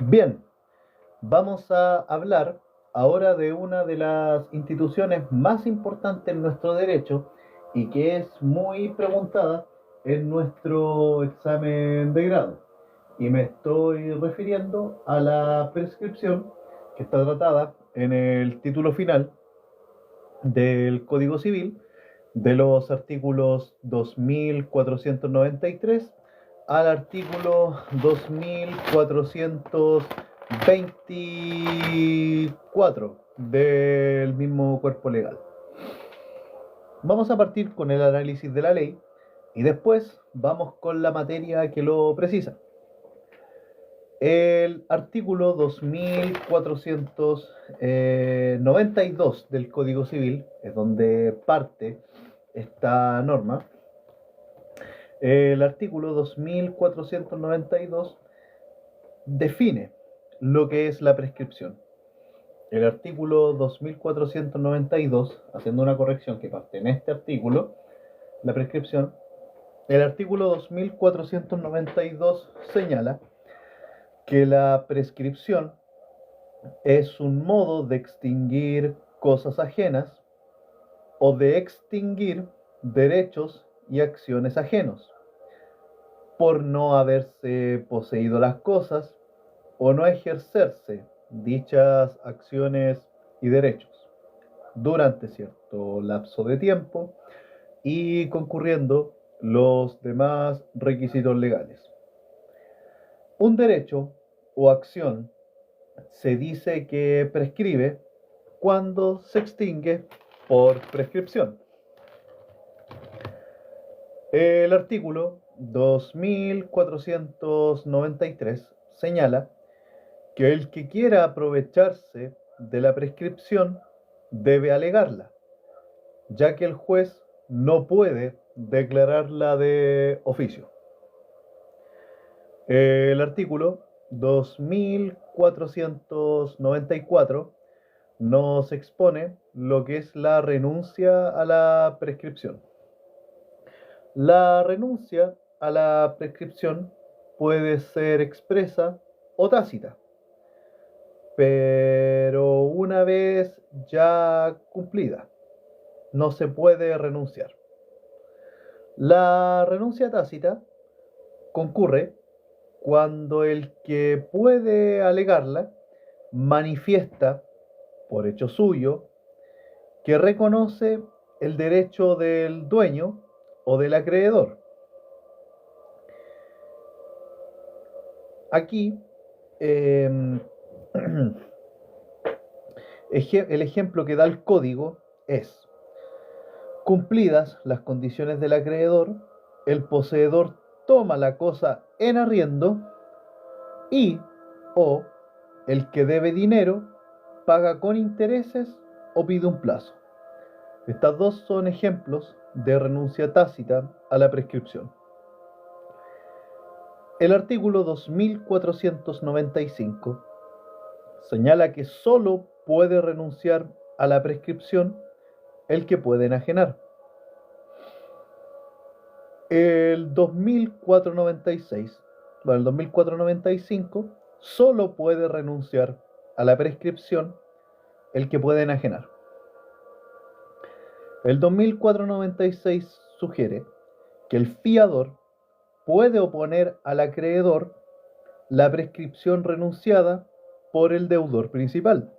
Bien, vamos a hablar ahora de una de las instituciones más importantes en nuestro derecho y que es muy preguntada en nuestro examen de grado. Y me estoy refiriendo a la prescripción que está tratada en el título final del Código Civil de los artículos 2493 al artículo 2424 del mismo cuerpo legal. Vamos a partir con el análisis de la ley y después vamos con la materia que lo precisa. El artículo 2492 del Código Civil es donde parte esta norma. El artículo 2492 define lo que es la prescripción. El artículo 2492, haciendo una corrección que parte en este artículo, la prescripción, el artículo 2492 señala que la prescripción es un modo de extinguir cosas ajenas o de extinguir derechos y acciones ajenos por no haberse poseído las cosas o no ejercerse dichas acciones y derechos durante cierto lapso de tiempo y concurriendo los demás requisitos legales. Un derecho o acción se dice que prescribe cuando se extingue por prescripción. El artículo 2493 señala que el que quiera aprovecharse de la prescripción debe alegarla, ya que el juez no puede declararla de oficio. El artículo 2494 nos expone lo que es la renuncia a la prescripción. La renuncia a la prescripción puede ser expresa o tácita, pero una vez ya cumplida, no se puede renunciar. La renuncia tácita concurre cuando el que puede alegarla manifiesta, por hecho suyo, que reconoce el derecho del dueño o del acreedor. Aquí, el ejemplo que da el código es: cumplidas las condiciones del acreedor, el poseedor toma la cosa en arriendo y o el que debe dinero paga con intereses o pide un plazo. Estas dos son ejemplos de renuncia tácita a la prescripción. El artículo 2495 señala que solo puede renunciar a la prescripción el que puede enajenar. El 2496, bueno, el 2495 solo puede renunciar a la prescripción el que puede enajenar. El 2496 sugiere que el fiador puede oponer al acreedor la prescripción renunciada por el deudor principal.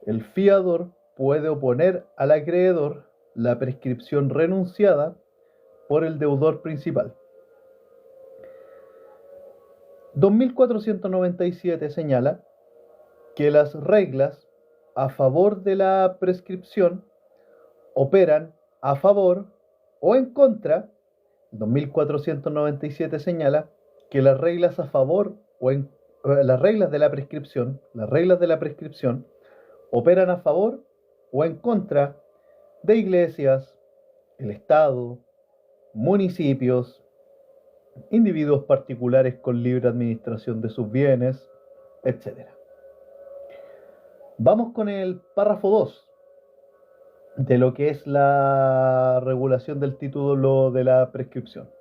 El fiador puede oponer al acreedor la prescripción renunciada por el deudor principal. 2497 señala que las reglas a favor de la prescripción operan a favor o en contra. 2497 señala que las reglas a favor o en las reglas de la prescripción operan a favor o en contra de iglesias, el Estado, municipios, individuos particulares con libre administración de sus bienes, etc. Vamos con el párrafo 2 de lo que es la regulación del título de la prescripción.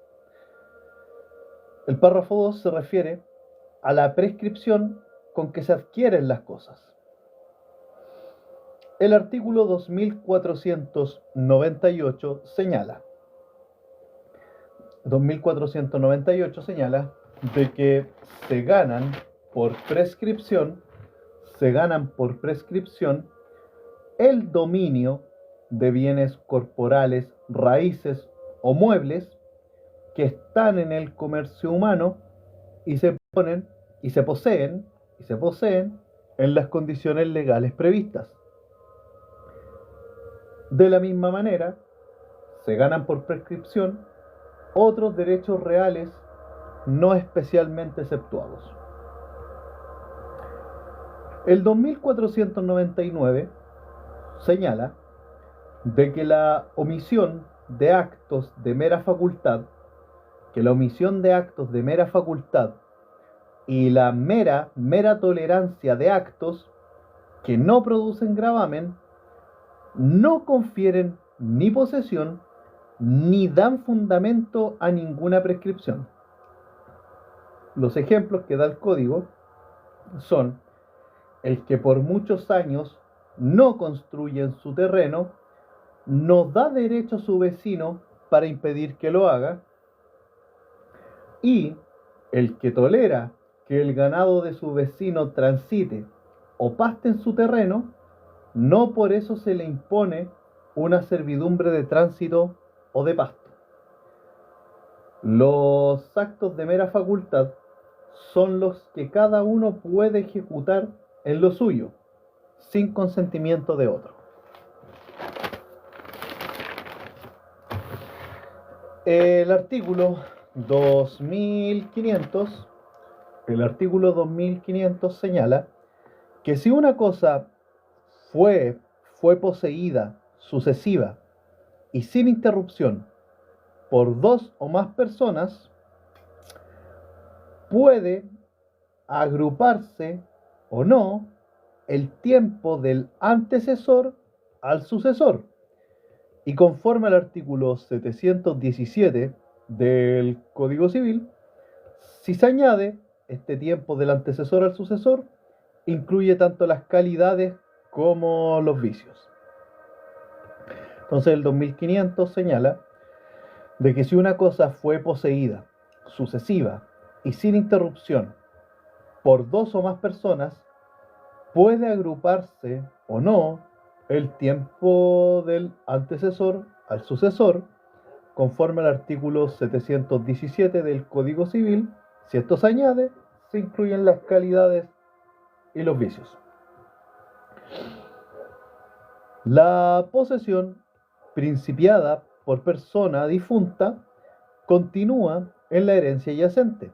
El párrafo 2 se refiere a la prescripción con que se adquieren las cosas. El artículo 2498 señala de que se ganan por prescripción el dominio de bienes corporales, raíces o muebles que están en el comercio humano y se poseen en las condiciones legales previstas. De la misma manera, se ganan por prescripción otros derechos reales no especialmente exceptuados. El 2499 señala de que la omisión de actos de mera facultad, y la mera tolerancia de actos que no producen gravamen no confieren ni posesión ni dan fundamento a ninguna prescripción. Los ejemplos que da el código son el que por muchos años no construye en su terreno, no da derecho a su vecino para impedir que lo haga, y el que tolera que el ganado de su vecino transite o paste en su terreno, no por eso se le impone una servidumbre de tránsito o de pasto. Los actos de mera facultad son los que cada uno puede ejecutar en lo suyo, sin consentimiento de otro. El artículo 2500 señala que si una cosa fue poseída, sucesiva y sin interrupción por dos o más personas, puede agruparse o no el tiempo del antecesor al sucesor. Y conforme al artículo 717 del Código Civil, si se añade este tiempo del antecesor al sucesor, incluye tanto las calidades como los vicios. Entonces el 2500 señala de que si una cosa fue poseída, sucesiva y sin interrupción por dos o más personas, puede agruparse o no el tiempo del antecesor al sucesor, conforme al artículo 717 del Código Civil. Si esto se añade, se incluyen las calidades y los vicios. La posesión principiada por persona difunta continúa en la herencia yacente,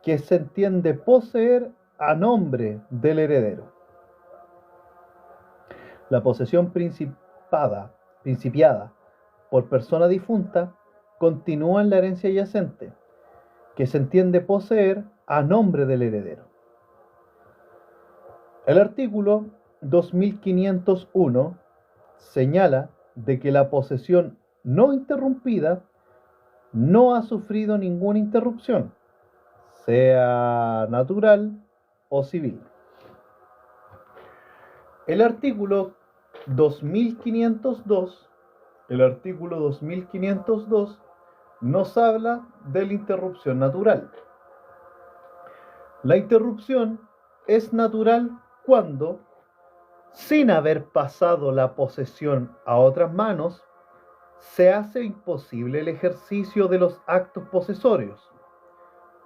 que se entiende poseer a nombre del heredero. La posesión principiada por persona difunta continúa en la herencia yacente, que se entiende poseer a nombre del heredero. El artículo 2501 señala de que la posesión no interrumpida no ha sufrido ninguna interrupción, sea natural o civil. El artículo 2502 nos habla de la interrupción natural. La interrupción es natural cuando, sin haber pasado la posesión a otras manos, se hace imposible el ejercicio de los actos posesorios.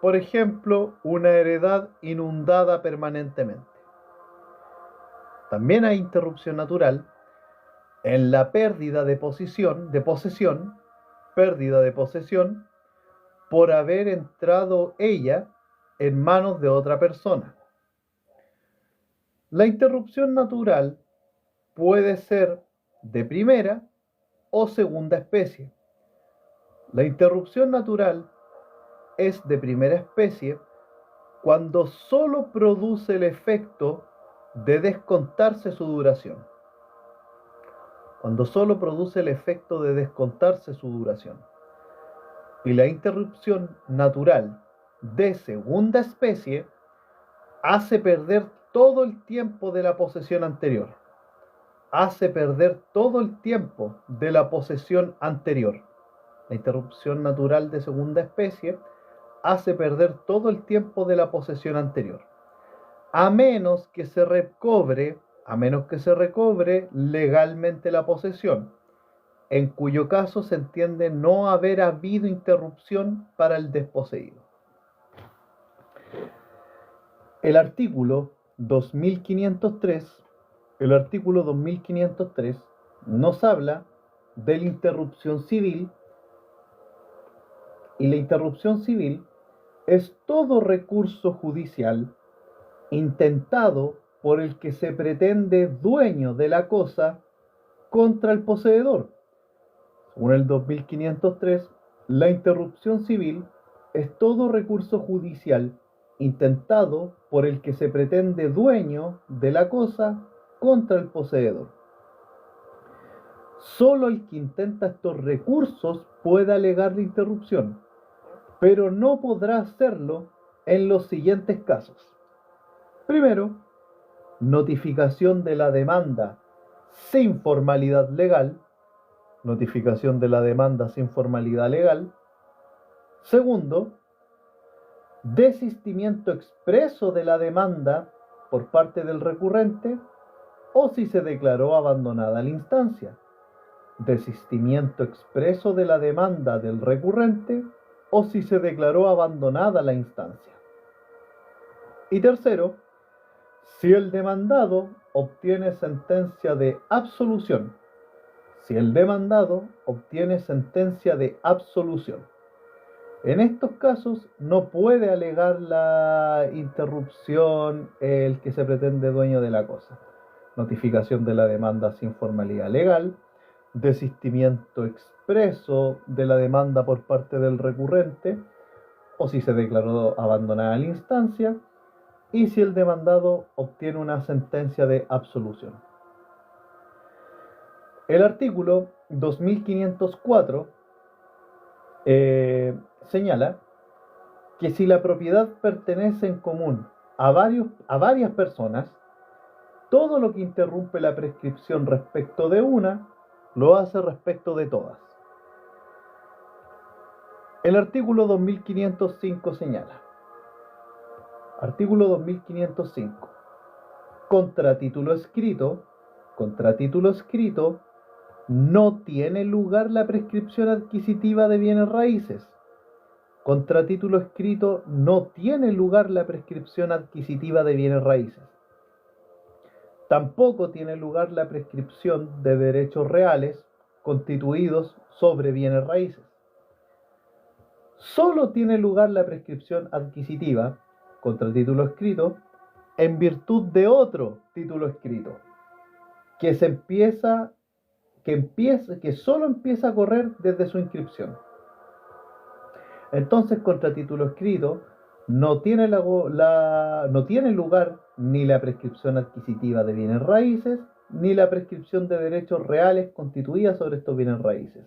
Por ejemplo, una heredad inundada permanentemente. También hay interrupción natural en la pérdida de posesión por haber entrado ella en manos de otra persona. La interrupción natural puede ser de primera o segunda especie. La interrupción natural es de primera especie cuando solo produce el efecto de descontarse su duración. Y la interrupción natural de segunda especie hace perder todo el tiempo de la posesión anterior. Hace perder todo el tiempo de la posesión anterior. La interrupción natural de segunda especie hace perder todo el tiempo de la posesión anterior. A menos que se recobre legalmente la posesión, en cuyo caso se entiende no haber habido interrupción para el desposeído. El artículo 2503, nos habla de la interrupción civil, y la interrupción civil es todo recurso judicial intentado por el que se pretende dueño de la cosa contra el poseedor. Según el 2503, la interrupción civil es todo recurso judicial intentado por el que se pretende dueño de la cosa contra el poseedor. Solo el que intenta estos recursos puede alegar la interrupción, pero no podrá hacerlo en los siguientes casos. Primero, notificación de la demanda sin formalidad legal. Segundo, desistimiento expreso de la demanda por parte del recurrente o si se declaró abandonada la instancia. Desistimiento expreso de la demanda del recurrente o si se declaró abandonada la instancia. Y tercero, si el demandado obtiene sentencia de absolución. En estos casos no puede alegar la interrupción el que se pretende dueño de la cosa. Notificación de la demanda sin formalidad legal, desistimiento expreso de la demanda por parte del recurrente, o si se declaró abandonada la instancia, y si el demandado obtiene una sentencia de absolución. El artículo 2504 señala que si la propiedad pertenece en común a varias personas, todo lo que interrumpe la prescripción respecto de una, lo hace respecto de todas. El artículo 2505 señala: artículo 2505. Contra título escrito, no tiene lugar la prescripción adquisitiva de bienes raíces. Contra título escrito no tiene lugar la prescripción adquisitiva de bienes raíces. Tampoco tiene lugar la prescripción de derechos reales constituidos sobre bienes raíces. Solo tiene lugar la prescripción adquisitiva contra título escrito en virtud de otro título escrito que solo empieza a correr desde su inscripción. Entonces, contra título escrito no tiene lugar ni la prescripción adquisitiva de bienes raíces ni la prescripción de derechos reales constituida sobre estos bienes raíces.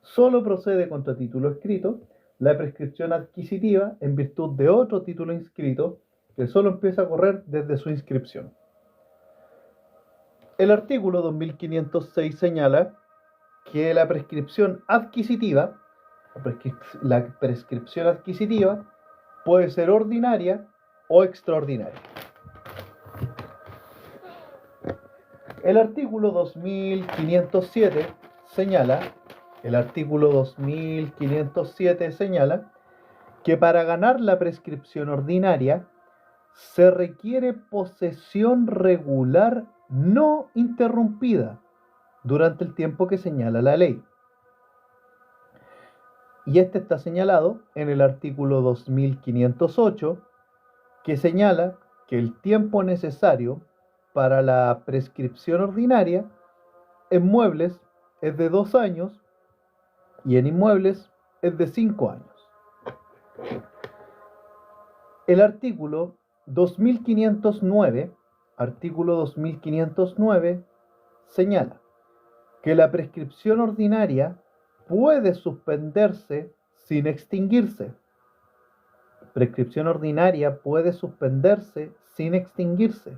Solo procede contra título escrito la prescripción adquisitiva en virtud de otro título inscrito que solo empieza a correr desde su inscripción. El artículo 2506 señala que la prescripción adquisitiva puede ser ordinaria o extraordinaria. El artículo 2507 señala que para ganar la prescripción ordinaria se requiere posesión regular no interrumpida durante el tiempo que señala la ley. Y este está señalado en el artículo 2508, que señala que el tiempo necesario para la prescripción ordinaria en muebles es de 2 años y en inmuebles es de 5 años. El artículo 2509 señala que la prescripción ordinaria puede suspenderse sin extinguirse. prescripción ordinaria puede suspenderse sin extinguirse.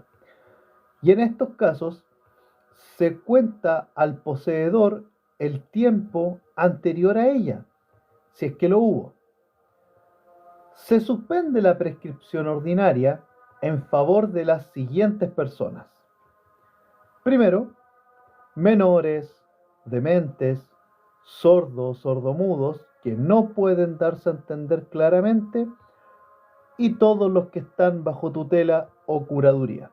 Y en estos casos se cuenta al poseedor el tiempo anterior a ella, si es que lo hubo. Se suspende la prescripción ordinaria en favor de las siguientes personas. Primero, menores, dementes, sordos, sordomudos, que no pueden darse a entender claramente, y todos los que están bajo tutela o curaduría.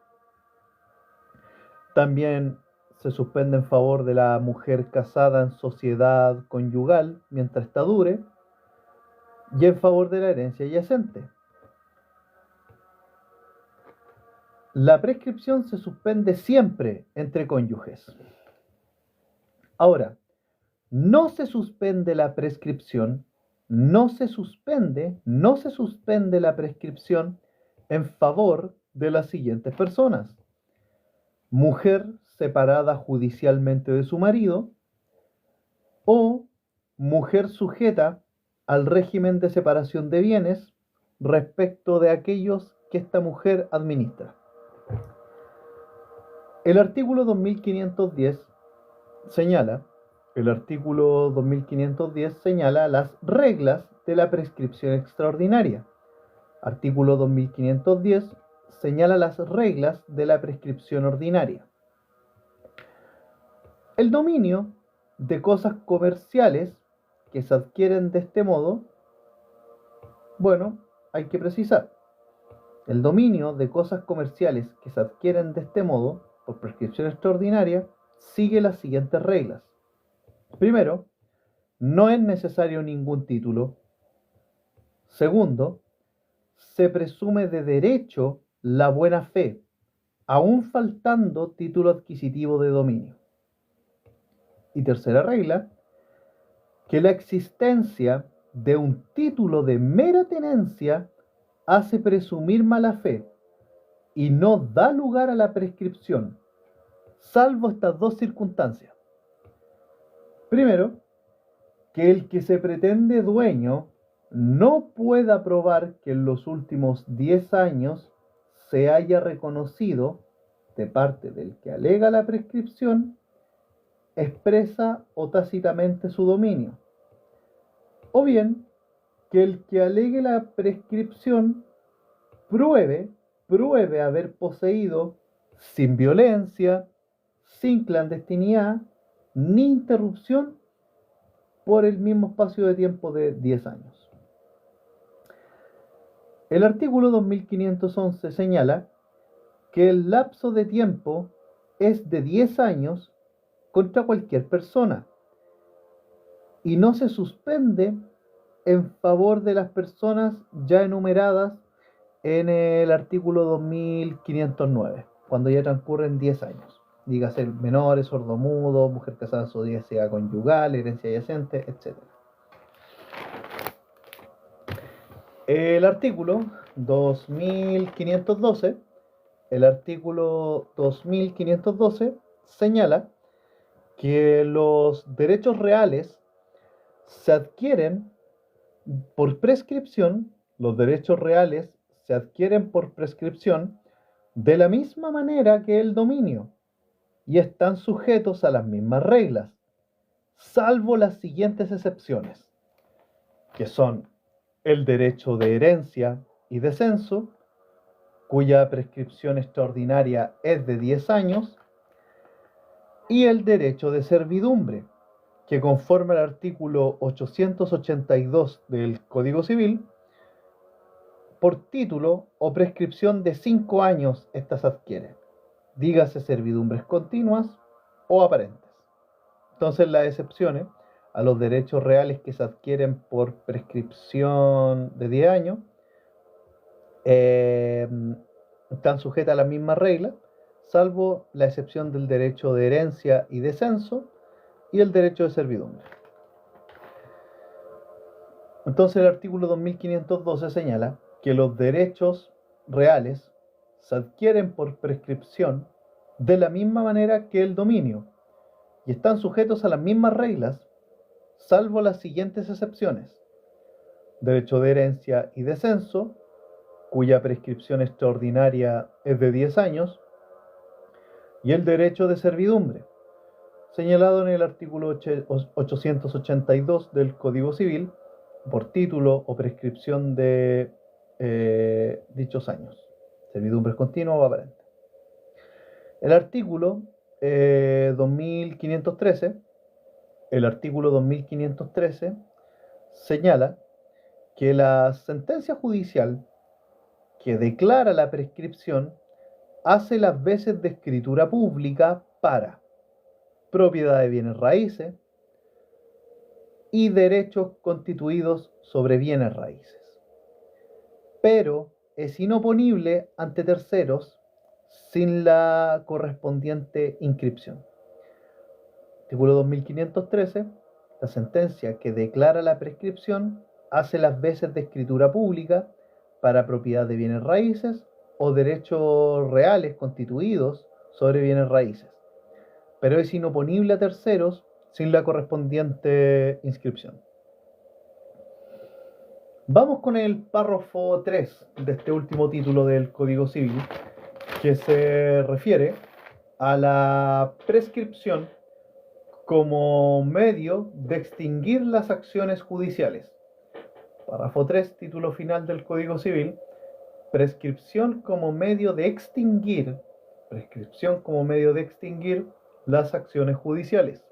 También se suspende en favor de la mujer casada en sociedad conyugal mientras esta dure, y en favor de la herencia yacente. La prescripción se suspende siempre entre cónyuges. Ahora, no se suspende la prescripción, no se suspende la prescripción en favor de las siguientes personas: mujer separada judicialmente de su marido o mujer sujeta al régimen de separación de bienes respecto de aquellos que esta mujer administra. El artículo 2510 señala las reglas de la prescripción extraordinaria. Artículo 2510 señala las reglas de la prescripción ordinaria. El dominio de cosas comerciales que se adquieren de este modo, bueno, hay que precisar. El dominio de cosas comerciales que se adquieren de este modo, por prescripción extraordinaria, sigue las siguientes reglas. Primero, no es necesario ningún título. Segundo, se presume de derecho la buena fe, aun faltando título adquisitivo de dominio. Y tercera regla, que la existencia de un título de mera tenencia hace presumir mala fe y no da lugar a la prescripción, salvo estas dos circunstancias. Primero, que el que se pretende dueño no pueda probar que en los últimos 10 años se haya reconocido, de parte del que alega la prescripción, expresa o tácitamente su dominio. O bien, que el que alegue la prescripción pruebe haber poseído sin violencia, sin clandestinidad, ni interrupción por el mismo espacio de tiempo de 10 años. El artículo 2511 señala que el lapso de tiempo es de 10 años contra cualquier persona y no se suspende en favor de las personas ya enumeradas en el artículo 2509, cuando ya transcurren 10 años. Dígase menores, sordomudos, mujer casada en sociedad conyugal, herencia yacente, etc. El artículo 2512 señala que los derechos reales se adquieren por prescripción, de la misma manera que el dominio y están sujetos a las mismas reglas, salvo las siguientes excepciones, que son el derecho de herencia y descenso, cuya prescripción extraordinaria es de 10 años, y el derecho de servidumbre, que conforme al artículo 882 del Código Civil, por título o prescripción de 5 años estas adquieren, dígase servidumbres continuas o aparentes. Entonces las excepciones a los derechos reales que se adquieren por prescripción de 10 años están sujetas a las mismas reglas, salvo la excepción del derecho de herencia y descenso y el derecho de servidumbre. Entonces el artículo 2512 señala que los derechos reales se adquieren por prescripción de la misma manera que el dominio y están sujetos a las mismas reglas, salvo las siguientes excepciones. derecho de herencia y descenso, cuya prescripción extraordinaria es de 10 años, y el derecho de servidumbre, señalado en el artículo 882 del Código Civil, por título o prescripción de dichos años, servidumbre continua o aparente. El artículo 2513, el artículo 2513 señala que la sentencia judicial que declara la prescripción hace las veces de escritura pública para propiedad de bienes raíces y derechos constituidos sobre bienes raíces, pero es inoponible ante terceros sin la correspondiente inscripción. Artículo 2513. La sentencia que declara la prescripción hace las veces de escritura pública para propiedad de bienes raíces o derechos reales constituidos sobre bienes raíces, pero es inoponible a terceros sin la correspondiente inscripción. Vamos con el párrafo 3 de este último título del Código Civil, que se refiere a la prescripción como medio de extinguir las acciones judiciales. Párrafo 3, título final del Código Civil, prescripción como medio de extinguir, las acciones judiciales.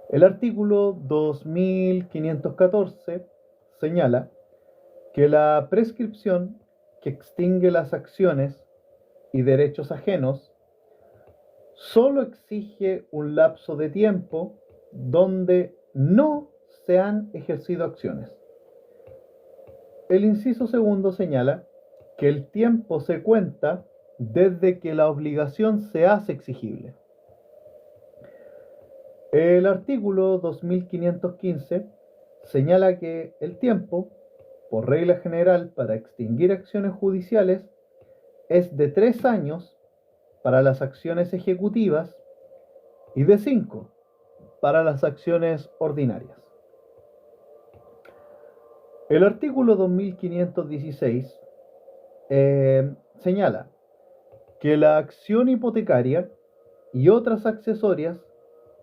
El artículo 2514 señala que la prescripción que extingue las acciones y derechos ajenos solo exige un lapso de tiempo donde no se han ejercido acciones. El inciso segundo señala que el tiempo se cuenta desde que la obligación se hace exigible. El artículo 2515 señala que el tiempo, por regla general, para extinguir acciones judiciales es de 3 años para las acciones ejecutivas y de 5 para las acciones ordinarias. El artículo 2516 señala que la acción hipotecaria y otras accesorias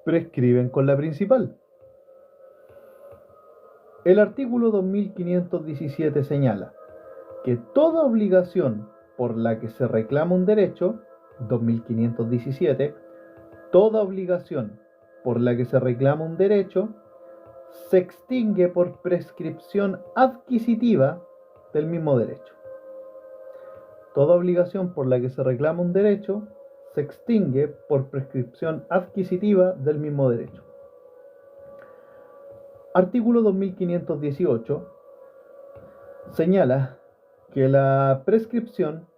prescriben con la principal. El artículo 2517 señala que toda obligación por la que se reclama un derecho, 2517, toda obligación por la que se reclama un derecho se extingue por prescripción adquisitiva del mismo derecho. Toda obligación por la que se reclama un derecho se extingue por prescripción adquisitiva del mismo derecho. Artículo 2518 señala que la prescripción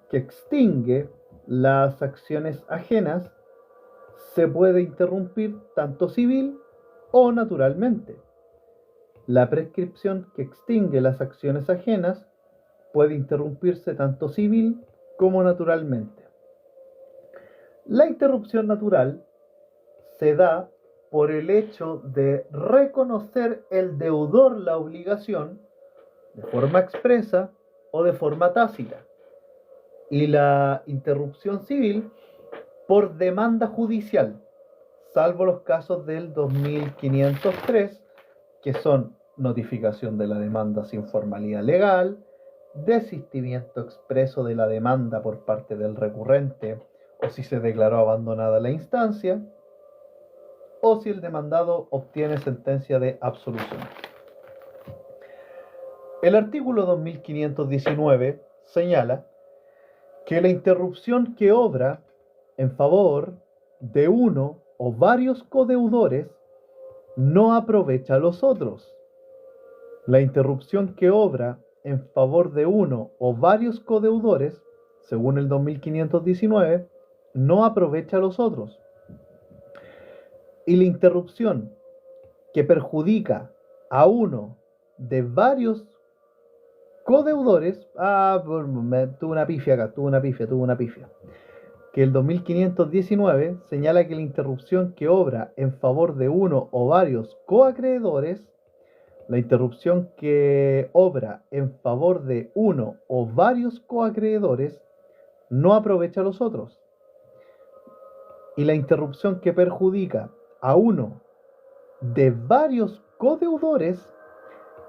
que extingue las acciones ajenas se puede interrumpir tanto civil o naturalmente. La prescripción que extingue las acciones ajenas puede interrumpirse tanto civil como naturalmente. La interrupción natural se da por el hecho de reconocer el deudor la obligación de forma expresa o de forma tácita, y la interrupción civil por demanda judicial, salvo los casos del 2503, que son notificación de la demanda sin formalidad legal, desistimiento expreso de la demanda por parte del recurrente, o si se declaró abandonada la instancia, o si el demandado obtiene sentencia de absolución. El artículo 2519 señala que la interrupción que obra en favor de uno o varios codeudores no aprovecha a los otros. La interrupción que obra en favor de uno o varios codeudores, según el 2519, no aprovecha a los otros. Y la interrupción que perjudica a uno de varios codeudores, tuve una pifia. Que el 2519 señala que la interrupción que obra en favor de uno o varios coacreedores La interrupción que obra en favor de uno o varios coacreedores no aprovecha a los otros. Y la interrupción que perjudica a uno de varios codeudores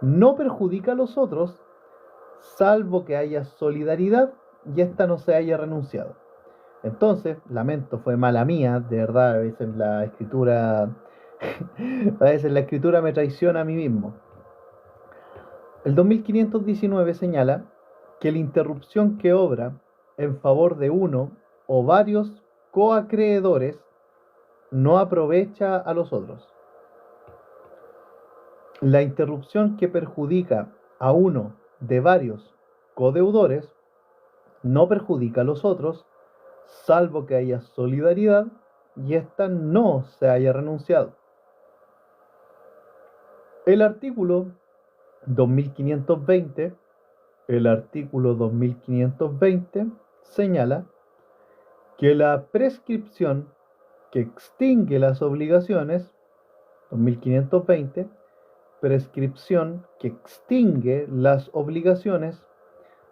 no perjudica a los otros, salvo que haya solidaridad y ésta no se haya renunciado. Entonces, lamento, fue mala mía, de verdad, a veces la escritura, a veces la escritura me traiciona a mí mismo. El 2519 señala que la interrupción que obra en favor de uno o varios coacreedores no aprovecha a los otros. La interrupción que perjudica a uno de varios codeudores no perjudica a los otros, salvo que haya solidaridad y ésta no se haya renunciado. El artículo 2520, el artículo 2520 señala que la prescripción que extingue las obligaciones, 2520, prescripción que extingue las obligaciones,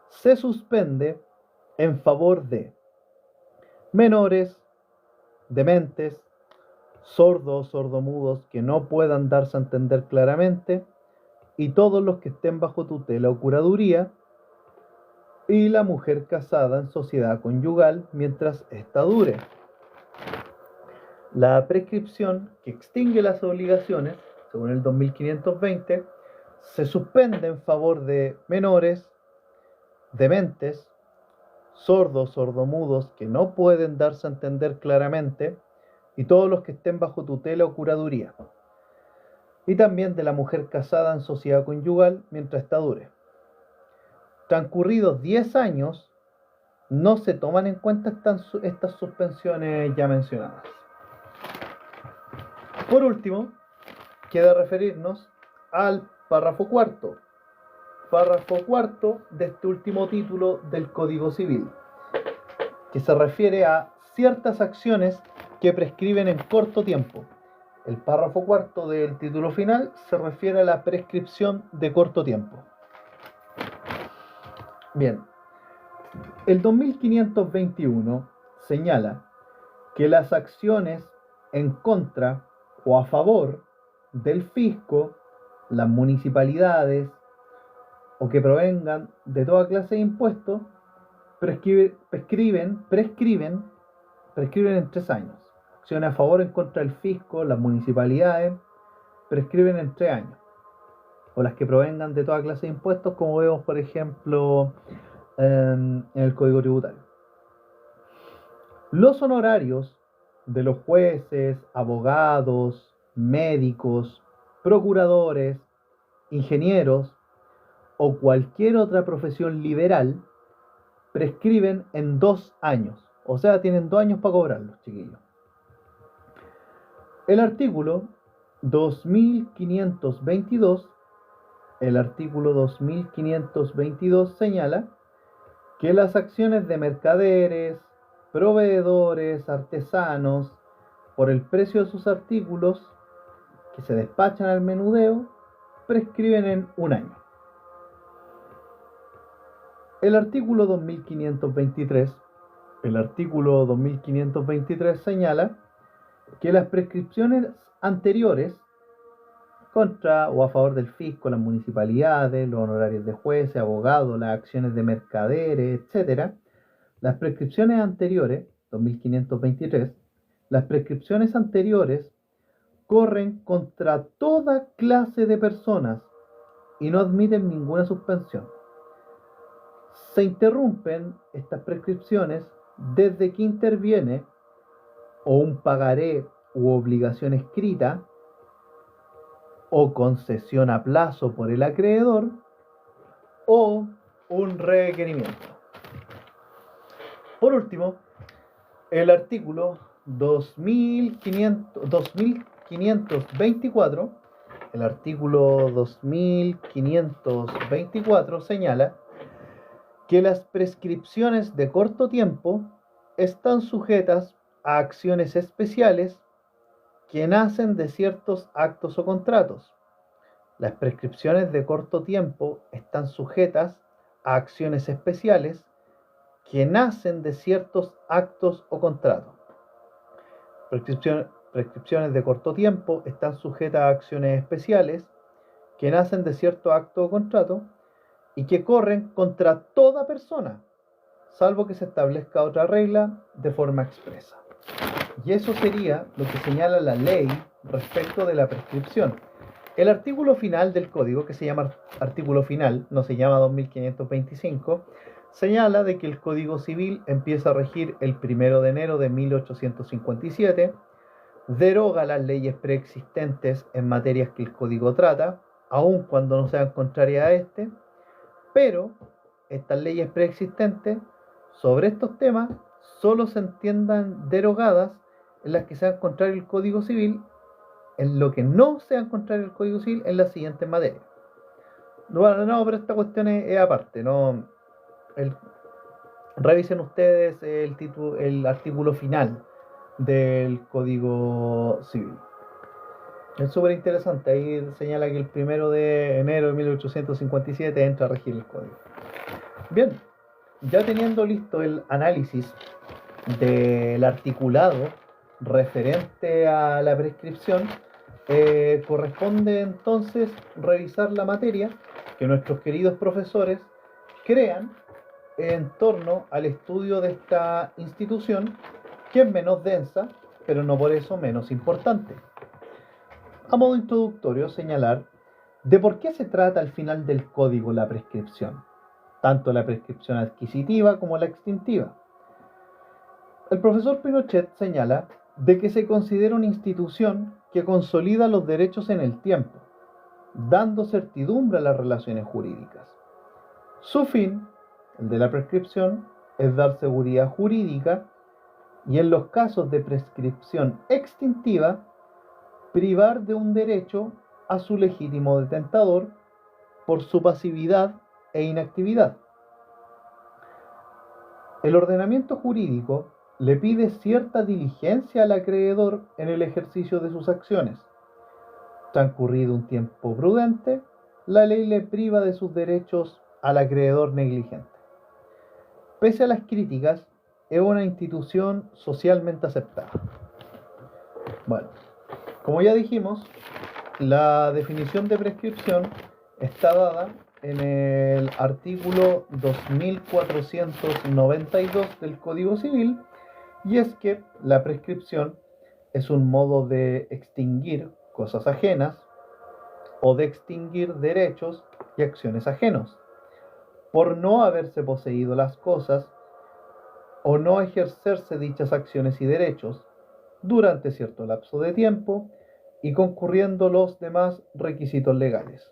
se suspende en favor de menores, dementes, sordos, sordomudos que no puedan darse a entender claramente, y todos los que estén bajo tutela o curaduría, y la mujer casada en sociedad conyugal mientras ésta dure. La prescripción que extingue las obligaciones, según el 2520, se suspende en favor de menores, dementes, sordos, sordomudos que no pueden darse a entender claramente, y todos los que estén bajo tutela o curaduría, y también de la mujer casada en sociedad conyugal mientras ésta dure. Transcurridos 10 años, no se toman en cuenta estas suspensiones ya mencionadas. Por último, queda referirnos al párrafo cuarto de este último título del Código Civil, que se refiere a ciertas acciones que prescriben en corto tiempo. El párrafo cuarto del título final se refiere a la prescripción de corto tiempo. Bien, el 2521 señala que las acciones en contra o a favor del fisco, las municipalidades o que provengan de toda clase de impuestos prescriben en 3 años. Acciones a favor o en contra del fisco, las municipalidades, prescriben en 3 años. O las que provengan de toda clase de impuestos, como vemos, por ejemplo, en el Código Tributario. Los honorarios de los jueces, abogados, médicos, procuradores, ingenieros o cualquier otra profesión liberal prescriben en 2 años. O sea, tienen 2 años para cobrarlos, chiquillos. El artículo 2522, señala que las acciones de mercaderes, proveedores, artesanos, por el precio de sus artículos que se despachan al menudeo, prescriben en 1 año. El artículo 2523 señala que las prescripciones anteriores contra o a favor del fisco, las municipalidades, los honorarios de jueces, abogados, las acciones de mercaderes, etc. Las prescripciones anteriores, 2523, las prescripciones anteriores corren contra toda clase de personas y no admiten ninguna suspensión. Se interrumpen estas prescripciones desde que interviene o un pagaré u obligación escrita o concesión a plazo por el acreedor o un requerimiento. Por último, el artículo 2524 señala que las prescripciones de corto tiempo están sujetas a acciones especiales que nacen de ciertos actos o contratos, Las prescripciones de corto tiempo están sujetas a acciones especiales que nacen de ciertos actos o contratos. Prescripciones de corto tiempo están sujetas a acciones especiales que nacen de cierto acto o contrato y que corren contra toda persona, salvo que se establezca otra regla de forma expresa. Y eso sería lo que señala la ley respecto de la prescripción. El artículo final del código, que se llama artículo final, no se llama 2525, señala de que el Código Civil empieza a regir el 1 de enero de 1857, deroga las leyes preexistentes en materias que el código trata, aun cuando no sean contrarias a este, pero estas leyes preexistentes sobre estos temas solo se entiendan derogadas en las que sean contrarias al Código Civil, en lo que no sean contrarias al Código Civil en las siguientes materias. Bueno, no, pero esta cuestión es aparte, ¿no? Revisen ustedes el artículo final del Código Civil. Es súper interesante, ahí señala que el 1 de enero de 1857 entra a regir el código. Bien, ya teniendo listo el análisis del articulado referente a la prescripción, corresponde entonces revisar la materia que nuestros queridos profesores crean en torno al estudio de esta institución, que es menos densa, pero no por eso menos importante. A modo introductorio, señalar de por qué se trata al final del código la prescripción, tanto la prescripción adquisitiva como la extintiva. El profesor Pinochet señala de que se considera una institución que consolida los derechos en el tiempo, dando certidumbre a las relaciones jurídicas. Su fin, el de la prescripción, es dar seguridad jurídica y en los casos de prescripción extintiva, privar de un derecho a su legítimo detentador por su pasividad e inactividad. El ordenamiento jurídico le pide cierta diligencia al acreedor en el ejercicio de sus acciones. Transcurrido un tiempo prudente, la ley le priva de sus derechos al acreedor negligente. Pese a las críticas, es una institución socialmente aceptada. Bueno, como ya dijimos, la definición de prescripción está dada en el artículo 2492 del Código Civil, y es que la prescripción es un modo de extinguir cosas ajenas o de extinguir derechos y acciones ajenos, por no haberse poseído las cosas o no ejercerse dichas acciones y derechos durante cierto lapso de tiempo y concurriendo los demás requisitos legales.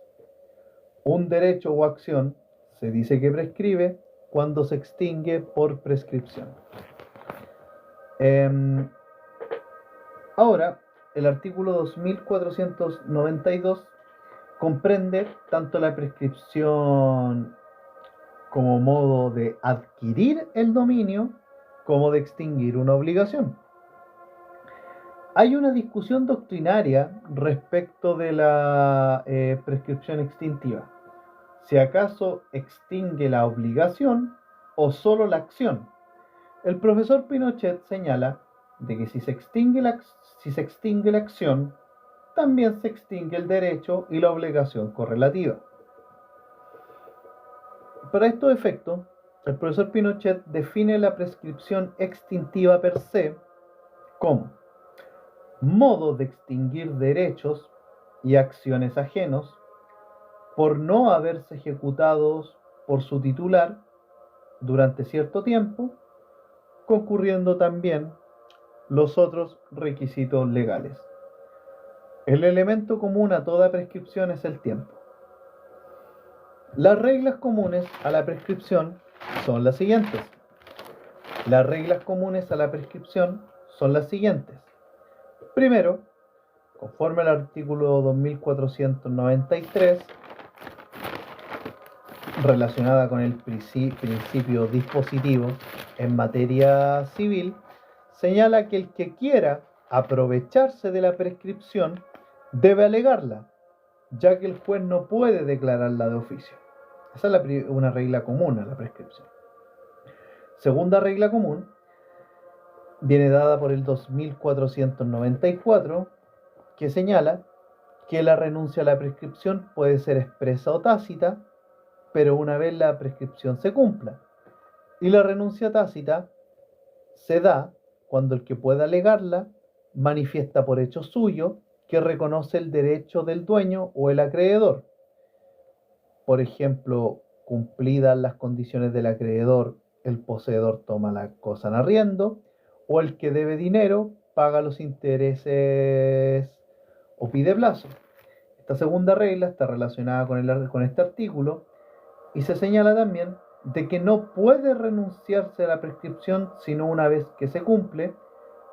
Un derecho o acción se dice que prescribe cuando se extingue por prescripción. Ahora, el artículo 2492 comprende tanto la prescripción como modo de adquirir el dominio como de extinguir una obligación. Hay una discusión doctrinaria respecto de la prescripción extintiva. Si acaso extingue la obligación o solo la acción. El profesor Pinochet señala de que si se extingue la acción, también se extingue el derecho y la obligación correlativa. Para estos efectos, el profesor Pinochet define la prescripción extintiva per se como modo de extinguir derechos y acciones ajenos por no haberse ejecutados por su titular durante cierto tiempo, concurriendo también los otros requisitos legales. El elemento común a toda prescripción es el tiempo. Las reglas comunes a la prescripción son las siguientes. Las reglas comunes a la prescripción son las siguientes. Primero, conforme al artículo 2493, relacionada con el principio dispositivo en materia civil, señala que el que quiera aprovecharse de la prescripción debe alegarla, ya que el juez no puede declararla de oficio. Esa es una regla común a la prescripción. Segunda regla común viene dada por el 2494, que señala que la renuncia a la prescripción puede ser expresa o tácita, pero una vez la prescripción se cumpla. Y la renuncia tácita se da cuando el que pueda alegarla manifiesta por hecho suyo que reconoce el derecho del dueño o el acreedor. Por ejemplo, cumplidas las condiciones del acreedor, el poseedor toma la cosa en arriendo, o el que debe dinero paga los intereses o pide plazo. Esta segunda regla está relacionada con este artículo y se señala también de que no puede renunciarse a la prescripción sino una vez que se cumple,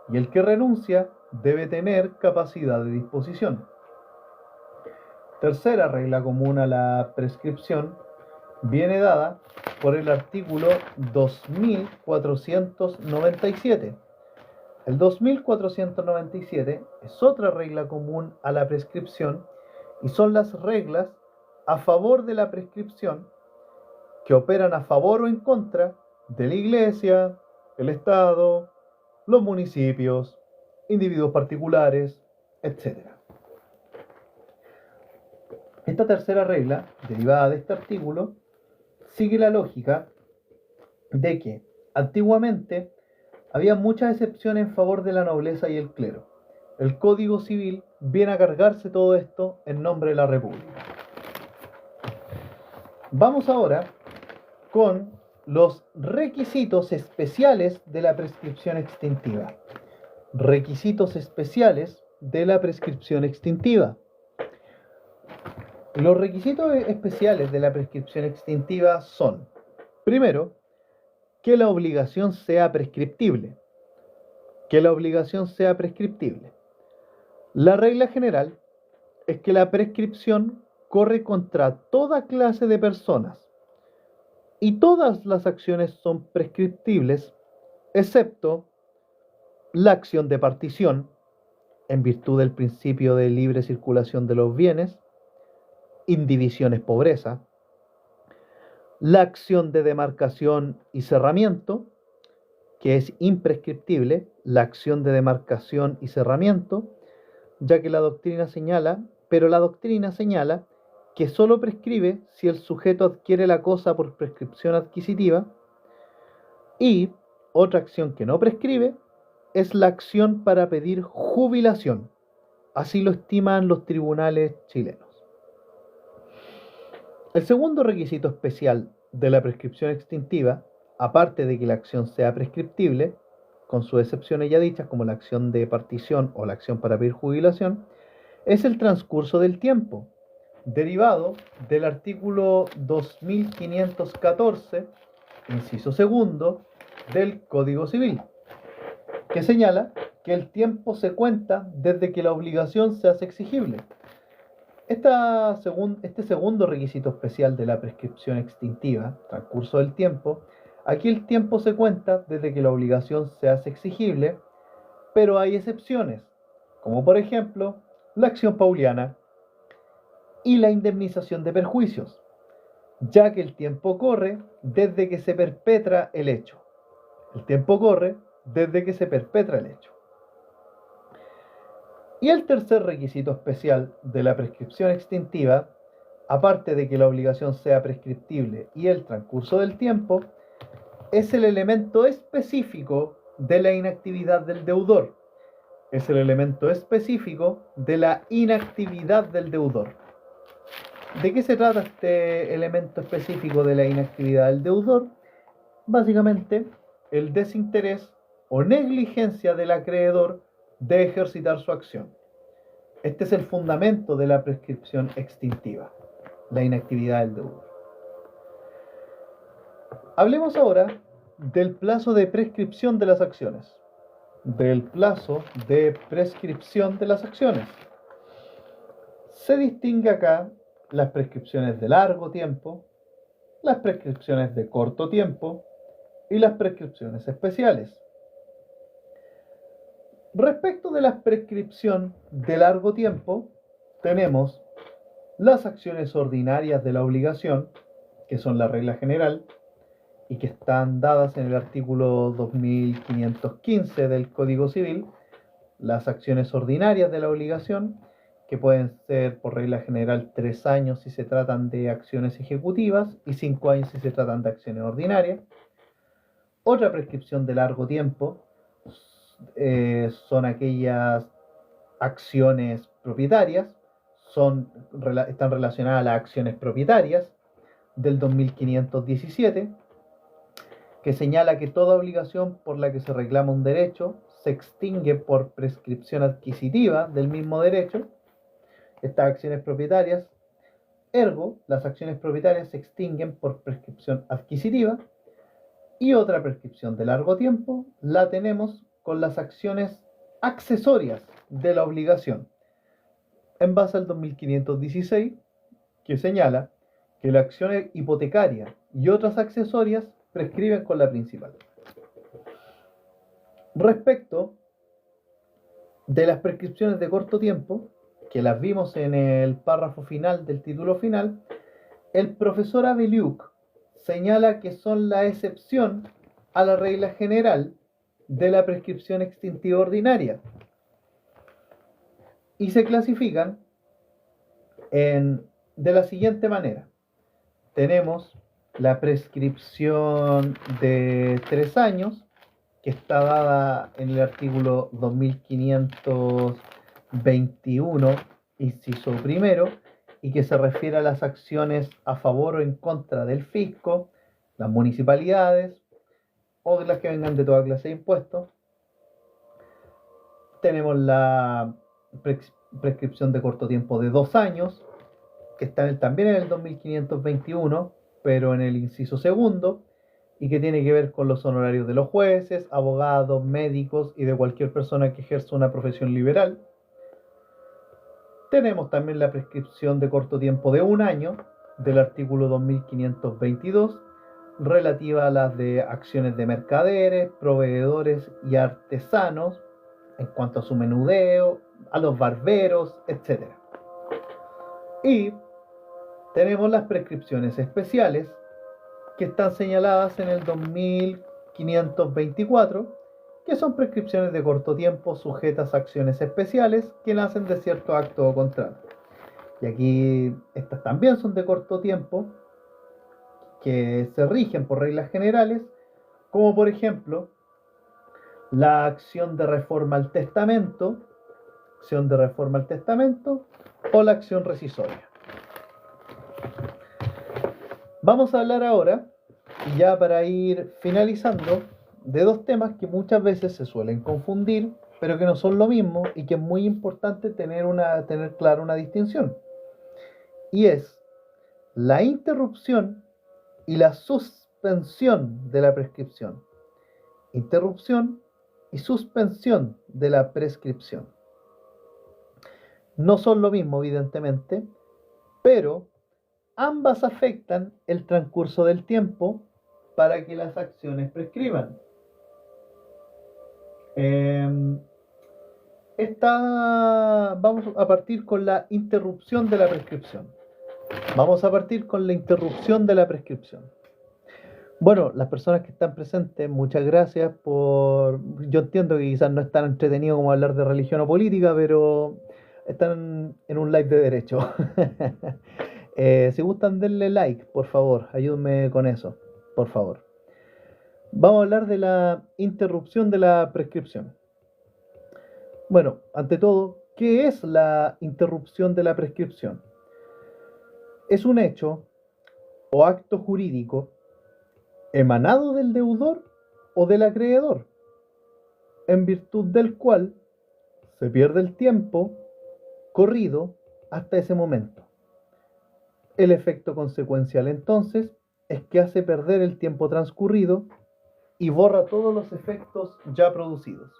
y el que renuncia debe tener capacidad de disposición. Tercera regla común a la prescripción viene dada por el artículo 2497. El 2497 es otra regla común a la prescripción y son las reglas a favor de la prescripción que operan a favor o en contra de la Iglesia, el Estado, los municipios, individuos particulares, etc. Esta tercera regla, derivada de este artículo, sigue la lógica de que antiguamente había muchas excepciones en favor de la nobleza y el clero. El Código Civil viene a cargarse todo esto en nombre de la República. Vamos ahora con los requisitos especiales de la prescripción extintiva. Requisitos especiales de la prescripción extintiva. Los requisitos especiales de la prescripción extintiva son, primero, que la obligación sea prescriptible. Que la obligación sea prescriptible. La regla general es que la prescripción corre contra toda clase de personas y todas las acciones son prescriptibles, excepto la acción de partición, en virtud del principio de libre circulación de los bienes. Indivisión es pobreza. La acción de demarcación y cerramiento, que es imprescriptible, la acción de demarcación y cerramiento, ya que la doctrina señala que solo prescribe si el sujeto adquiere la cosa por prescripción adquisitiva, y otra acción que no prescribe es la acción para pedir jubilación. Así lo estiman los tribunales chilenos. El segundo requisito especial de la prescripción extintiva, aparte de que la acción sea prescriptible, con sus excepciones ya dichas como la acción de partición o la acción para pedir jubilación, es el transcurso del tiempo, derivado del artículo 2514, inciso segundo, del Código Civil, que señala que el tiempo se cuenta desde que la obligación se hace exigible. Este segundo requisito especial de la prescripción extintiva, transcurso del tiempo, aquí el tiempo se cuenta desde que la obligación se hace exigible, pero hay excepciones, como por ejemplo la acción pauliana y la indemnización de perjuicios, ya que el tiempo corre desde que se perpetra el hecho. El tiempo corre desde que se perpetra el hecho. Y el tercer requisito especial de la prescripción extintiva, aparte de que la obligación sea prescriptible y el transcurso del tiempo, es el elemento específico de la inactividad del deudor. Es el elemento específico de la inactividad del deudor. ¿De qué se trata este elemento específico de la inactividad del deudor? Básicamente, el desinterés o negligencia del acreedor de ejercitar su acción. Este es el fundamento de la prescripción extintiva, la inactividad del deudor. Hablemos ahora del plazo de prescripción de las acciones. Del plazo de prescripción de las acciones. Se distingue acá las prescripciones de largo tiempo, las prescripciones de corto tiempo y las prescripciones especiales. Respecto de la prescripción de largo tiempo, tenemos las acciones ordinarias de la obligación, que son la regla general, y que están dadas en el artículo 2515 del Código Civil, las acciones ordinarias de la obligación, que pueden ser por regla general 3 años si se tratan de acciones ejecutivas y 5 años si se tratan de acciones ordinarias. Otra prescripción de largo tiempo son aquellas acciones propietarias, están relacionadas a las acciones propietarias del 2517, que señala que toda obligación por la que se reclama un derecho se extingue por prescripción adquisitiva del mismo derecho. Estas acciones propietarias, ergo, las acciones propietarias se extinguen por prescripción adquisitiva. Y otra prescripción de largo tiempo la tenemos con las acciones accesorias de la obligación, en base al 2516, que señala que la acción hipotecaria y otras accesorias prescriben con la principal. Respecto de las prescripciones de corto tiempo, que las vimos en el párrafo final del título final, el profesor Aveliuk señala que son la excepción a la regla general de la prescripción extintiva ordinaria y se clasifican de la siguiente manera. Tenemos la prescripción de 3 años, que está dada en el artículo 2521, inciso primero, y que se refiere a las acciones a favor o en contra del fisco, las municipalidades o de las que vengan de toda clase de impuestos. Tenemos la prescripción de corto tiempo de 2 años, que está también en el 2521, pero en el inciso segundo, y que tiene que ver con los honorarios de los jueces, abogados, médicos y de cualquier persona que ejerza una profesión liberal. Tenemos también la prescripción de corto tiempo de 1 año del artículo 2522, relativa a las de acciones de mercaderes, proveedores y artesanos, en cuanto a su menudeo, a los barberos, etc. Y tenemos las prescripciones especiales, que están señaladas en el 2524, que son prescripciones de corto tiempo sujetas a acciones especiales que nacen de cierto acto o contrato. Y aquí estas también son de corto tiempo, que se rigen por reglas generales, como por ejemplo la acción de reforma al testamento o la acción rescisoria. Vamos a hablar ahora, y ya para ir finalizando, de dos temas que muchas veces se suelen confundir, pero que no son lo mismo y que es muy importante tener clara una distinción. Y es la interrupción y la suspensión de la prescripción. Interrupción y suspensión de la prescripción. No son lo mismo, evidentemente, pero ambas afectan el transcurso del tiempo para que las acciones prescriban. Vamos a partir con la interrupción de la prescripción. Bueno, las personas que están presentes, muchas gracias por... Yo entiendo que quizás no es tan entretenido como hablar de religión o política, pero están en un live de derecho. Si gustan, denle like, por favor, ayúdenme con eso, por favor. Vamos a hablar de la interrupción de la prescripción. Bueno, ante todo, ¿qué es la interrupción de la prescripción? Es un hecho o acto jurídico emanado del deudor o del acreedor, en virtud del cual se pierde el tiempo corrido hasta ese momento. El efecto consecuencial entonces es que hace perder el tiempo transcurrido y borra todos los efectos ya producidos.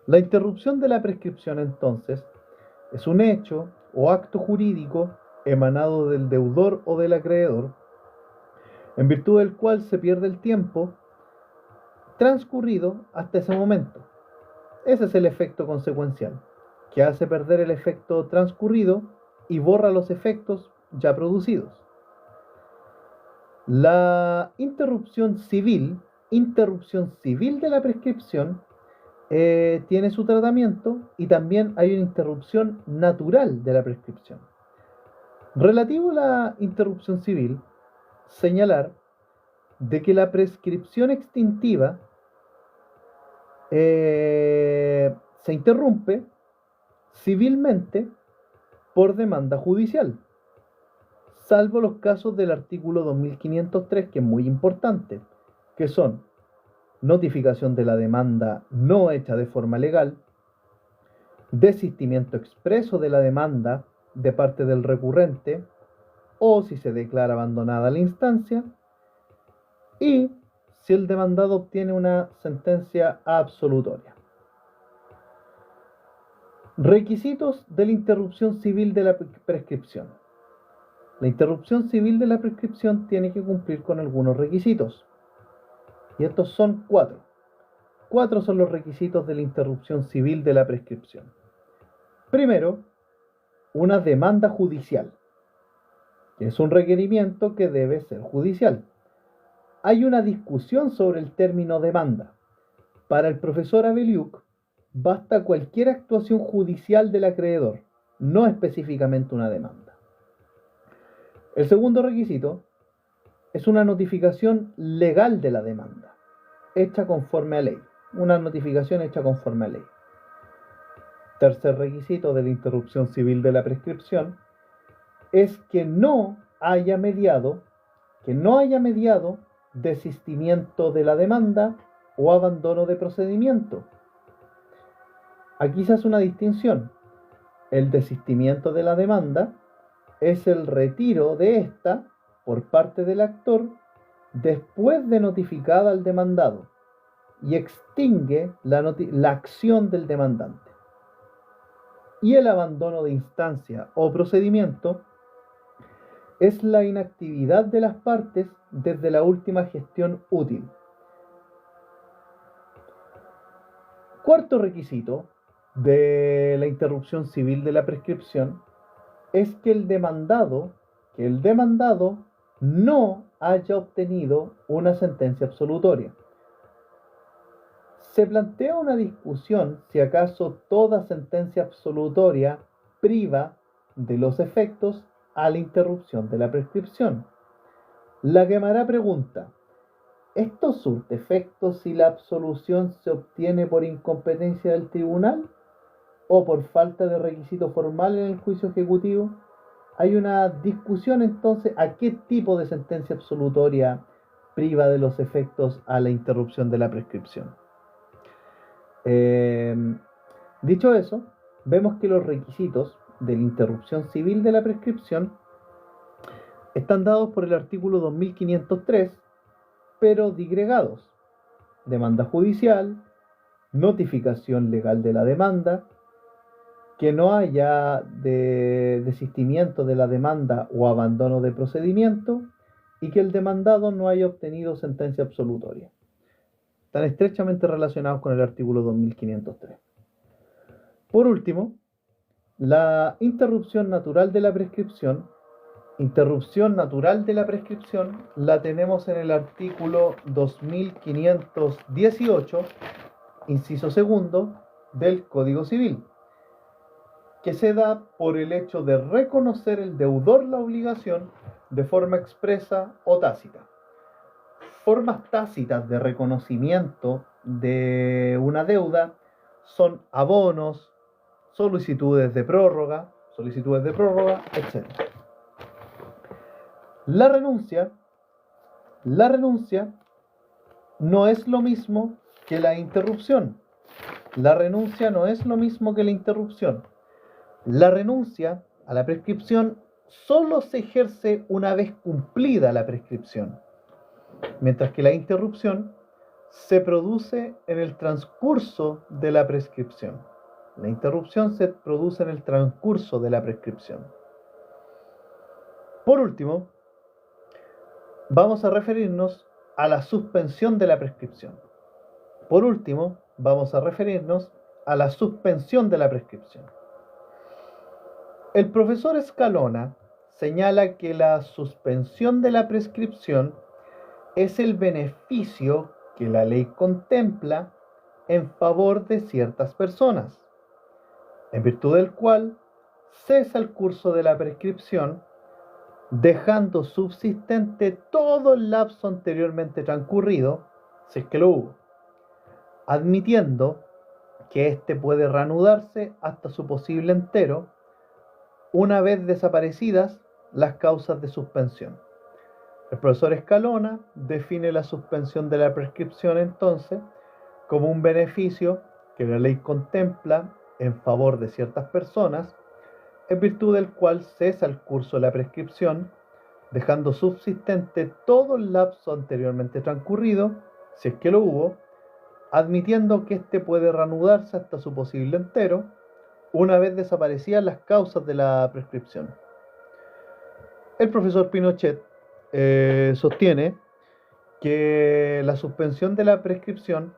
La interrupción de la prescripción entonces es un hecho o acto jurídico emanado del deudor o del acreedor, en virtud del cual se pierde el tiempo transcurrido hasta ese momento. Ese es el efecto consecuencial, que hace perder el efecto transcurrido y borra los efectos ya producidos. La interrupción civil de la prescripción, tiene su tratamiento, y también hay una interrupción natural de la prescripción. Relativo a la interrupción civil, señalar de que la prescripción extintiva se interrumpe civilmente por demanda judicial, salvo los casos del artículo 2503, que es muy importante, que son notificación de la demanda no hecha de forma legal, desistimiento expreso de la demanda de parte del recurrente, o si se declara abandonada la instancia, y si el demandado obtiene una sentencia absolutoria. Requisitos de la interrupción civil de la prescripción. La interrupción civil de la prescripción tiene que cumplir con algunos requisitos, y estos son 4. 4 son los requisitos de la interrupción civil de la prescripción. Primero, una demanda judicial, que es un requerimiento que debe ser judicial. Hay una discusión sobre el término demanda. Para el profesor Abeliuk, basta cualquier actuación judicial del acreedor, no específicamente una demanda. El segundo requisito es una notificación legal de la demanda, hecha conforme a ley. Una notificación hecha conforme a ley. Tercer requisito de la interrupción civil de la prescripción es que no haya mediado desistimiento de la demanda o abandono de procedimiento. Aquí se hace una distinción. El desistimiento de la demanda es el retiro de esta por parte del actor después de notificada al demandado y extingue la acción del demandante. Y el abandono de instancia o procedimiento es la inactividad de las partes desde la última gestión útil. Cuarto requisito de la interrupción civil de la prescripción es que el demandado no haya obtenido una sentencia absolutoria. Se plantea una discusión si acaso toda sentencia absolutoria priva de los efectos a la interrupción de la prescripción. La Guemará pregunta: ¿esto surte efectos si la absolución se obtiene por incompetencia del tribunal o por falta de requisito formal en el juicio ejecutivo? Hay una discusión entonces a qué tipo de sentencia absolutoria priva de los efectos a la interrupción de la prescripción. Dicho eso, vemos que los requisitos de la interrupción civil de la prescripción están dados por el artículo 2503, pero digregados: demanda judicial, notificación legal de la demanda, que no haya desistimiento de la demanda o abandono de procedimiento, y que el demandado no haya obtenido sentencia absolutoria. Están estrechamente relacionados con el artículo 2503. Por último, la interrupción natural de la prescripción. Interrupción natural de la prescripción la tenemos en el artículo 2518, inciso segundo, del Código Civil, que se da por el hecho de reconocer el deudor la obligación de forma expresa o tácita. Formas tácitas de reconocimiento de una deuda son abonos, solicitudes de prórroga, etc. La renuncia no es lo mismo que la interrupción. La renuncia a la prescripción solo se ejerce una vez cumplida la prescripción, mientras que la interrupción se produce en el transcurso de la prescripción. La interrupción se produce en el transcurso de la prescripción. Por último, vamos a referirnos a la suspensión de la prescripción. El profesor Escalona señala que la suspensión de la prescripción es el beneficio que la ley contempla en favor de ciertas personas, en virtud del cual cesa el curso de la prescripción, dejando subsistente todo el lapso anteriormente transcurrido, si es que lo hubo, admitiendo que éste puede reanudarse hasta su posible entero, una vez desaparecidas las causas de suspensión. El profesor Escalona define la suspensión de la prescripción entonces como un beneficio que la ley contempla en favor de ciertas personas, en virtud del cual cesa el curso de la prescripción, dejando subsistente todo el lapso anteriormente transcurrido, si es que lo hubo, admitiendo que éste puede reanudarse hasta su posible entero, una vez desaparecidas las causas de la prescripción. El profesor Pinochet sostiene que la suspensión de la prescripción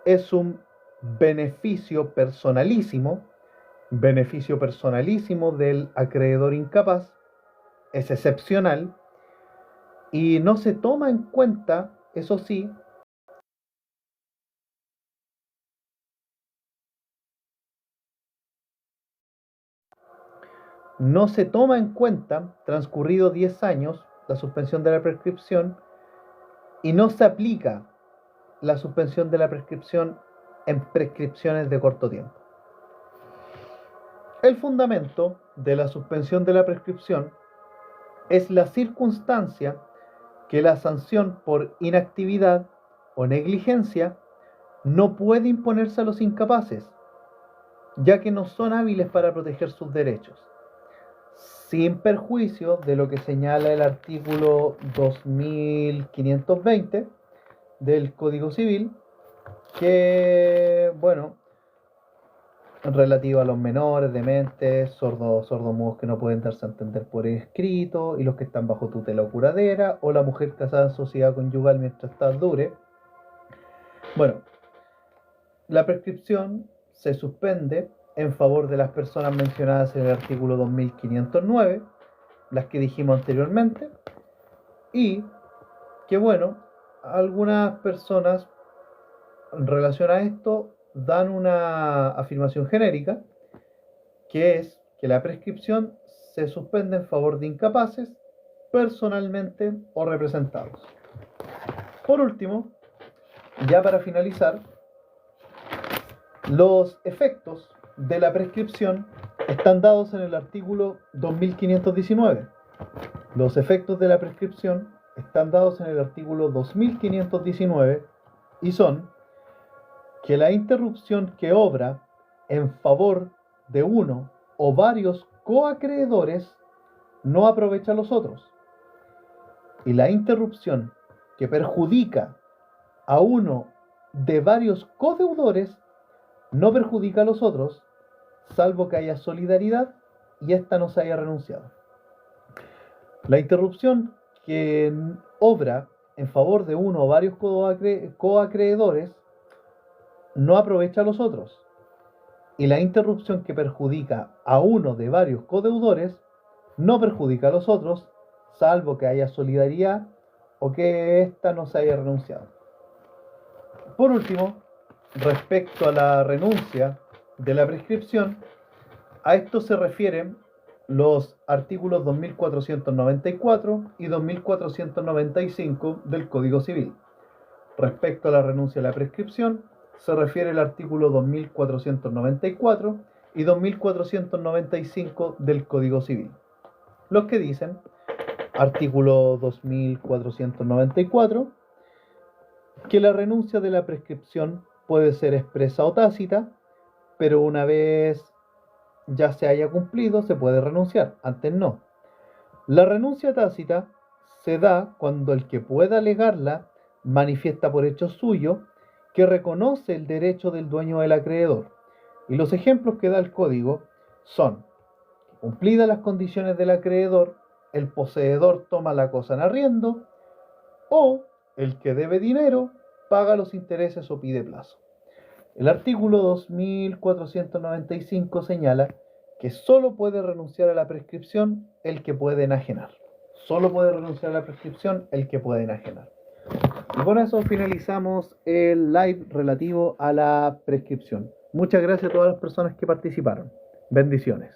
es un beneficio personalísimo del acreedor incapaz, es excepcional y no se toma en cuenta, eso sí, no se toma en cuenta, transcurridos 10 años, la suspensión de la prescripción y no se aplica la suspensión de la prescripción en prescripciones de corto tiempo. El fundamento de la suspensión de la prescripción es la circunstancia que la sanción por inactividad o negligencia no puede imponerse a los incapaces, ya que no son hábiles para proteger sus derechos, sin perjuicio de lo que señala el artículo 2520 del Código Civil, que, bueno, relativo a los menores, dementes, sordomudos que no pueden darse a entender por escrito, y los que están bajo tutela o curadera, o la mujer casada en sociedad conyugal mientras está dure. Bueno, la prescripción se suspende en favor de las personas mencionadas en el artículo 2509, las que dijimos anteriormente, y que bueno, algunas personas en relación a esto dan una afirmación genérica, que es que la prescripción se suspende en favor de incapaces, personalmente o representados. Por último, ya para finalizar, los efectos de la prescripción están dados en el artículo 2519. Los efectos de la prescripción están dados en el artículo 2519 y son que la interrupción que obra en favor de uno o varios coacreedores no aprovecha a los otros, y la interrupción que perjudica a uno de varios codeudores no perjudica a los otros, salvo que haya solidaridad y ésta no se haya renunciado. La interrupción que obra en favor de uno o varios coacreedores no aprovecha a los otros, y la interrupción que perjudica a uno de varios codeudores no perjudica a los otros, salvo que haya solidaridad o que ésta no se haya renunciado. Por último, respecto a la renuncia de la prescripción, a esto se refieren los artículos 2494 y 2495 del Código Civil. Respecto a la renuncia a la prescripción, se refiere el artículo 2494 y 2495 del Código Civil. Los que dicen, artículo 2494, que la renuncia de la prescripción puede ser expresa o tácita, pero una vez ya se haya cumplido se puede renunciar, antes no. La renuncia tácita se da cuando el que pueda alegarla manifiesta por hecho suyo que reconoce el derecho del dueño del acreedor. Y los ejemplos que da el código son: cumplidas las condiciones del acreedor, el poseedor toma la cosa en arriendo, o el que debe dinero paga los intereses o pide plazo. El artículo 2495 señala que solo puede renunciar a la prescripción el que puede enajenar. Solo puede renunciar a la prescripción el que puede enajenar. Y con eso finalizamos el live relativo a la prescripción. Muchas gracias a todas las personas que participaron. Bendiciones.